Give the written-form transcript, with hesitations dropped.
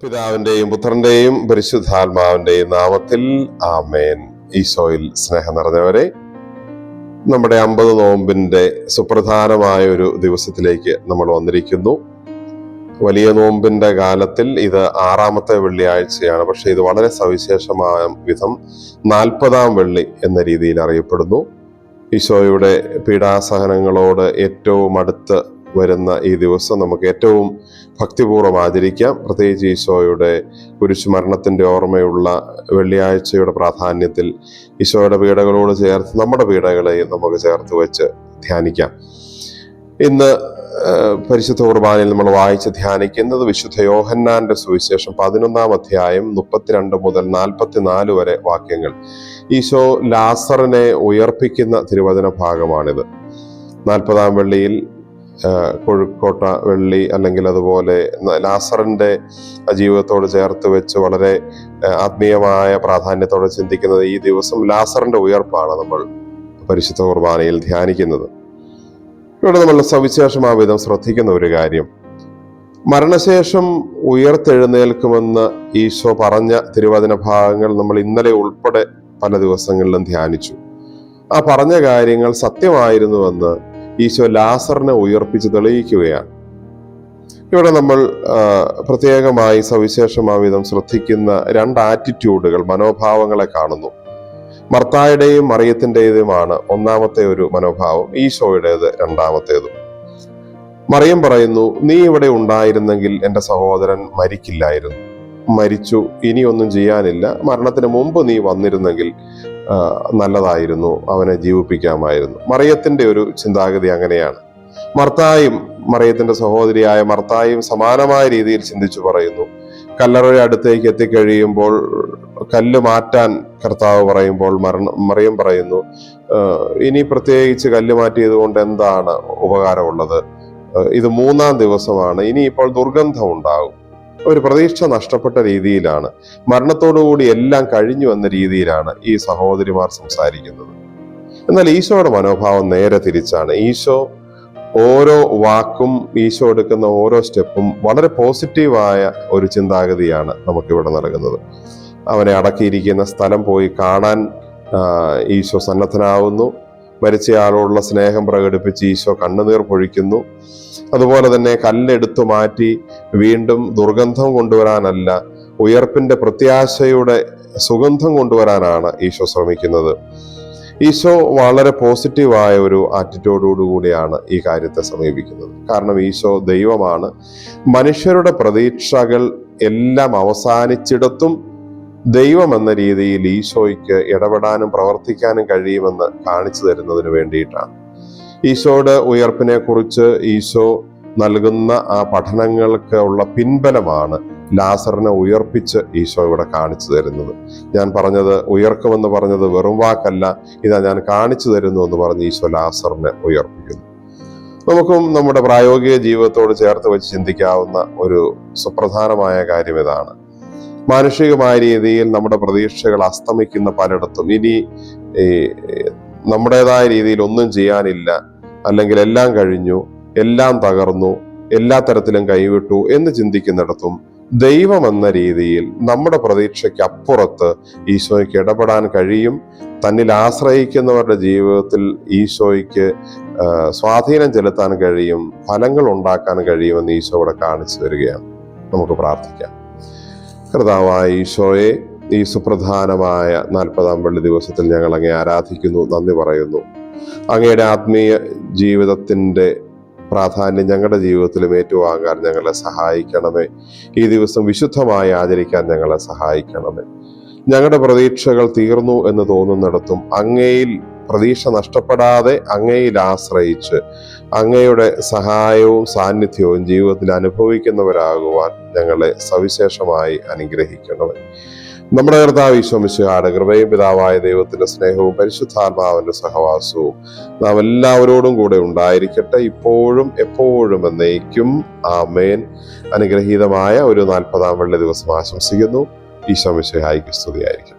പിതാവിന്റെയും പുത്രന്റെയും പരിശുദ്ധാത്മാവിന്റെയും നാമത്തിൽ ആമേൻ. ഈശോയിൽ സ്നേഹം നിറഞ്ഞവരെ, നമ്മുടെ 50 നോമ്പിന്റെ സുപ്രധാനമായ ഒരു ദിവസത്തിലേക്ക് നമ്മൾ വന്നിരിക്കുന്നു. വലിയ നോമ്പിന്റെ കാലത്തിൽ ഇത് 6ാമത്തെ വെള്ളിയാഴ്ചയാണ്. പക്ഷെ ഇത് വളരെ സവിശേഷമായ വിധം 40ാം വെള്ളി എന്ന രീതിയിൽ അറിയപ്പെടുന്നു. ഈശോയുടെ പീഡാസഹനങ്ങളോട് ഏറ്റവും അടുത്ത് വരുന്ന ഈ ദിവസം നമുക്ക് ഏറ്റവും ഭക്തിപൂർവ്വം ആചരിക്കാം. പ്രത്യേകിച്ച് ഈശോയുടെ കുരിശുമരണത്തിന്റെ ഓർമ്മയുള്ള വെള്ളിയാഴ്ചയുടെ പ്രാധാന്യത്തിൽ ഈശോയുടെ പീഡകളോട് ചേർത്ത് നമ്മുടെ പീഡകളെയും നമുക്ക് ചേർത്ത് വെച്ച് ധ്യാനിക്കാം. ഇന്ന് പരിശുദ്ധ കുർബാനയിൽ നമ്മൾ വായിച്ച് ധ്യാനിക്കുന്നത് വിശുദ്ധ യോഹന്നാന്റെ സുവിശേഷം 11-ാം അധ്യായം 32 മുതൽ 44 വരെ വാക്യങ്ങൾ. ഈശോ ലാസറിനെ ഉയർപ്പിക്കുന്ന തിരുവചന ഭാഗമാണിത്. 40ാം വെള്ളിയിൽ കൊഴുക്കോട്ട വെള്ളി, അല്ലെങ്കിൽ അതുപോലെ ലാസറിന്റെ ജീവിതത്തോട് ചേർത്ത് വെച്ച് വളരെ ആത്മീയമായ പ്രാധാന്യത്തോടെ ചിന്തിക്കുന്നത് ഈ ദിവസം ലാസറിന്റെ ഉയർപ്പാണ് നമ്മൾ പരിശുദ്ധ കുർബാനയിൽ ധ്യാനിക്കുന്നത്. ഇവിടെ നമ്മൾ സവിശേഷമാവിധം ശ്രദ്ധിക്കുന്ന ഒരു കാര്യം, മരണശേഷം ഉയർത്തെഴുന്നേൽക്കുമെന്ന് ഈശോ പറഞ്ഞ തിരുവചന ഭാഗങ്ങൾ നമ്മൾ ഇന്നലെ ഉൾപ്പെടെ പല ദിവസങ്ങളിലും ധ്യാനിച്ചു. ആ പറഞ്ഞ കാര്യങ്ങൾ സത്യമായിരുന്നുവെന്ന് ഈശോ ലാസറിനെ ഉയർപ്പിച്ച് തെളിയിക്കുകയാണ്. ഇവിടെ നമ്മൾ പ്രത്യേകമായി സവിശേഷമാവിധം ശ്രദ്ധിക്കുന്ന 2 ആറ്റിറ്റ്യൂഡുകൾ, മനോഭാവങ്ങളെ കാണുന്നു. മർത്തായുടെയും മറിയത്തിൻ്റെതുമാണ് ഒന്നാമത്തെ ഒരു മനോഭാവം, ഈശോയുടേത് രണ്ടാമത്തേതും. മറിയം പറയുന്നു, നീ ഇവിടെ ഉണ്ടായിരുന്നെങ്കിൽ എൻ്റെ സഹോദരൻ മരിക്കില്ലായിരുന്നു. മരിച്ചു, ഇനിയൊന്നും ചെയ്യാനില്ല. മരണത്തിന് മുമ്പ് നീ വന്നിരുന്നെങ്കിൽ നല്ലതായിരുന്നു, അവനെ ജീവിപ്പിക്കാമായിരുന്നു. മറിയത്തിന്റെ ഒരു ചിന്താഗതി അങ്ങനെയാണ്. മർത്തായും, മറിയത്തിന്റെ സഹോദരിയായ മർത്തായും സമാനമായ രീതിയിൽ ചിന്തിച്ചു പറയുന്നു. കല്ലറയുടെ അടുത്തേക്ക് എത്തിക്കഴിയുമ്പോൾ കല്ല് മാറ്റാൻ കർത്താവ് പറയുമ്പോൾ മറിയം പറയുന്നു, ഇനി പ്രത്യേകിച്ച് കല്ല് മാറ്റിയത് കൊണ്ട് എന്താണ് ഉപകാരമുള്ളത്? ഇത് 3ാം ദിവസമാണ്, ഇനിയിപ്പോൾ ദുർഗന്ധം ഉണ്ടാകും. ഒരു പ്രതീക്ഷ നഷ്ടപ്പെട്ട രീതിയിലാണ്, മരണത്തോടുകൂടി എല്ലാം കഴിഞ്ഞു എന്ന രീതിയിലാണ് ഈ സഹോദരിമാർ സംസാരിക്കുന്നത്. എന്നാൽ ഈശോയുടെ മനോഭാവം നേരെ തിരിച്ചാണ്. ഈശോ ഓരോ വാക്കും, ഈശോ എടുക്കുന്ന ഓരോ സ്റ്റെപ്പും വളരെ പോസിറ്റീവായ ഒരു ചിന്താഗതിയാണ് നമുക്കിവിടെ നൽകുന്നത്. അവനെ അടക്കിയിരിക്കുന്ന സ്ഥലം പോയി കാണാൻ ഈശോ സന്നദ്ധനാവുന്നു. മരിച്ചയാളോടുള്ള സ്നേഹം പ്രകടിപ്പിച്ച് ഈശോ കണ്ണുനീർ പൊഴിക്കുന്നു. അതുപോലെ തന്നെ കല്ലെടുത്തു മാറ്റി വീണ്ടും ദുർഗന്ധം കൊണ്ടുവരാനല്ല, ഉയർപ്പിന്റെ പ്രത്യാശയുടെ സുഗന്ധം കൊണ്ടുവരാനാണ് ഈശോ ശ്രമിക്കുന്നത്. ഈശോ വളരെ പോസിറ്റീവായ ഒരു ആറ്റിറ്റ്യൂഡോടുകൂടിയാണ് ഈ കാര്യത്തെ സമീപിക്കുന്നത്. കാരണം ഈശോ ദൈവമാണ്. മനുഷ്യരുടെ പ്രതീക്ഷകൾ എല്ലാം അവസാനിച്ചിടത്തും ദൈവം എന്ന രീതിയിൽ ഈശോയ്ക്ക് ഇടപെടാനും പ്രവർത്തിക്കാനും കഴിയുമെന്ന് കാണിച്ചു തരുന്നതിന് വേണ്ടിയിട്ടാണ്. ഈശോയുടെ ഉയർപ്പിനെ കുറിച്ച് ഈശോ നൽകുന്ന ആ പഠനങ്ങൾക്ക് ഉള്ള പിൻബലമാണ് ലാസറിനെ ഉയർപ്പിച്ച് ഈശോ ഇവിടെ കാണിച്ചു തരുന്നത്. ഞാൻ പറഞ്ഞത്, ഉയർക്കുമെന്ന് പറഞ്ഞത് വെറും വാക്കല്ല, ഇതാ ഞാൻ കാണിച്ചു തരുന്നു എന്ന് പറഞ്ഞ് ഈശോ ലാസറിനെ ഉയർപ്പിക്കുന്നു. നമുക്കും നമ്മുടെ പ്രായോഗിക ജീവിതത്തോട് ചേർത്ത് വെച്ച് ചിന്തിക്കാവുന്ന ഒരു സുപ്രധാനമായ കാര്യം ഇതാണ്. മാനുഷികമായ രീതിയിൽ നമ്മുടെ പ്രതീക്ഷകൾ അസ്തമിക്കുന്ന പലയിടത്തും ഇനി നമ്മുടേതായ രീതിയിൽ ഒന്നും ചെയ്യാനില്ല, അല്ലെങ്കിൽ എല്ലാം കഴിഞ്ഞു, എല്ലാം തകർന്നു, എല്ലാ തരത്തിലും കൈവിട്ടു എന്ന് ചിന്തിക്കുന്നിടത്തും ദൈവം എന്ന രീതിയിൽ നമ്മുടെ പ്രതീക്ഷയ്ക്ക് അപ്പുറത്ത് ഈശോയ്ക്ക് ഇടപെടാൻ കഴിയും. തന്നിൽ ആശ്രയിക്കുന്നവരുടെ ജീവിതത്തിൽ ഈശോയ്ക്ക് സ്വാധീനം ചെലുത്താൻ കഴിയും, ഫലങ്ങൾ ഉണ്ടാക്കാൻ കഴിയുമെന്ന് ഈശോ ഇവിടെ കാണിച്ചു തരികയാണ്. നമുക്ക് പ്രാർത്ഥിക്കാം. കർത്താവായ ഈശോയെ, ഈ സുപ്രധാനമായ 40ാം വെള്ളി ദിവസത്തിൽ ഞങ്ങൾ അങ്ങേ ആരാധിക്കുന്നു, നന്ദി പറയുന്നു. അങ്ങയുടെ ആത്മീയ ജീവിതത്തിന്റെ പ്രാധാന്യം ഞങ്ങളുടെ ജീവിതത്തിലും ഏറ്റുവാങ്ങാൻ ഞങ്ങളെ സഹായിക്കണമേ. ഈ ദിവസം വിശുദ്ധമായി ആചരിക്കാൻ ഞങ്ങളെ സഹായിക്കണമേ. ഞങ്ങളുടെ പ്രതീക്ഷകൾ തീർന്നു എന്ന് തോന്നുന്നിടത്തും അങ്ങയിൽ പ്രതീക്ഷ നഷ്ടപ്പെടാതെ അങ്ങയിൽ ആശ്രയിച്ച് അങ്ങയുടെ സഹായവും സാന്നിധ്യവും ജീവിതത്തിൽ അനുഭവിക്കുന്നവരാകുവാൻ ഞങ്ങളെ സവിശേഷമായി അനുഗ്രഹിക്കണമേ. നമ്മുടെ കർത്താവ് ഈശോ മിശിഹായുടെ കൃപയും പിതാവായ ദൈവത്തിന്റെ സ്നേഹവും പരിശുദ്ധാത്മാവിന്റെ സഹവാസവും നാം എല്ലാവരോടും കൂടെ ഉണ്ടായിരിക്കട്ടെ, ഇപ്പോഴും എപ്പോഴും എന്നേക്കും. ആമേൻ. അനുഗ്രഹീതമായ ഒരു 40ാം വെള്ളി ദിവസം ആശംസിക്കുന്നു. ഈശോ മിശിഹായ്ക്ക് സ്തുതിയായിരിക്കും.